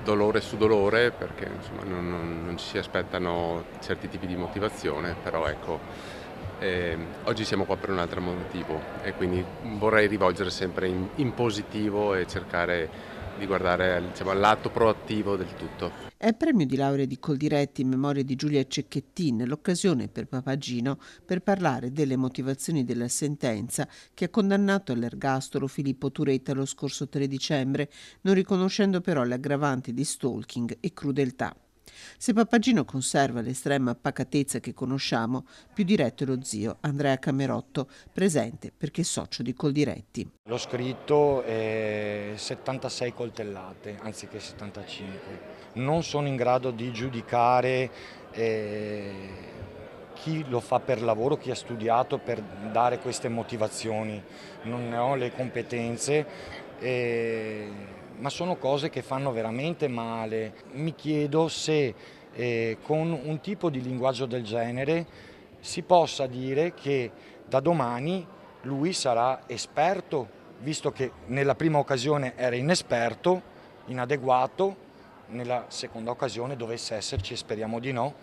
dolore su dolore, perché insomma non ci si aspettano certi tipi di motivazione, però ecco, oggi siamo qua per un altro motivo e quindi vorrei rivolgere sempre in positivo e cercare di guardare diciamo, al lato proattivo del tutto. È il premio di laurea di Coldiretti in memoria di Giulia Cecchettin, l'occasione per Papagino per parlare delle motivazioni della sentenza che ha condannato all'ergastolo Filippo Turetta lo scorso 3 dicembre, non riconoscendo però le aggravanti di stalking e crudeltà. Se Papagino conserva l'estrema pacatezza che conosciamo, più diretto è lo zio Andrea Camerotto, presente perché è socio di Coldiretti. L'ho scritto 76 coltellate anziché 75. Non sono in grado di giudicare chi lo fa per lavoro, chi ha studiato per dare queste motivazioni. Non ne ho le competenze, ma sono cose che fanno veramente male. Mi chiedo se con un tipo di linguaggio del genere si possa dire che da domani lui sarà esperto, visto che nella prima occasione era inesperto, inadeguato, nella seconda occasione dovesse esserci, e speriamo di no,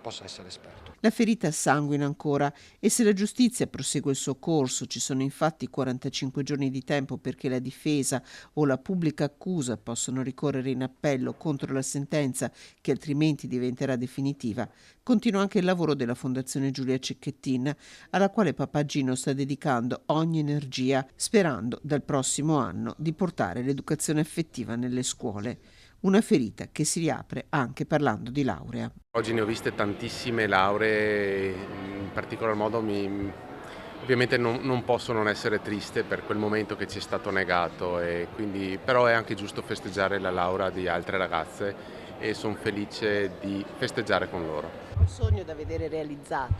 possa essere esperto. La ferita sanguina ancora e se la giustizia prosegue il suo corso, ci sono infatti 45 giorni di tempo perché la difesa o la pubblica accusa possano ricorrere in appello contro la sentenza che altrimenti diventerà definitiva, continua anche il lavoro della Fondazione Giulia Cecchettin, alla quale Papagino sta dedicando ogni energia, sperando dal prossimo anno di portare l'educazione affettiva nelle scuole. Una ferita che si riapre anche parlando di laurea. Oggi ne ho viste tantissime lauree, in particolar modo ovviamente non posso non essere triste per quel momento che ci è stato negato, e quindi, però è anche giusto festeggiare la laurea di altre ragazze e sono felice di festeggiare con loro. Un sogno da vedere realizzato.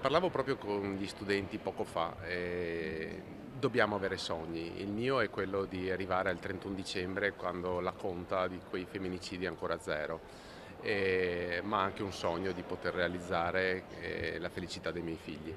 Parlavo proprio con gli studenti poco fa e dobbiamo avere sogni. Il mio è quello di arrivare al 31 dicembre quando la conta di quei femminicidi è ancora zero, ma anche un sogno di poter realizzare la felicità dei miei figli.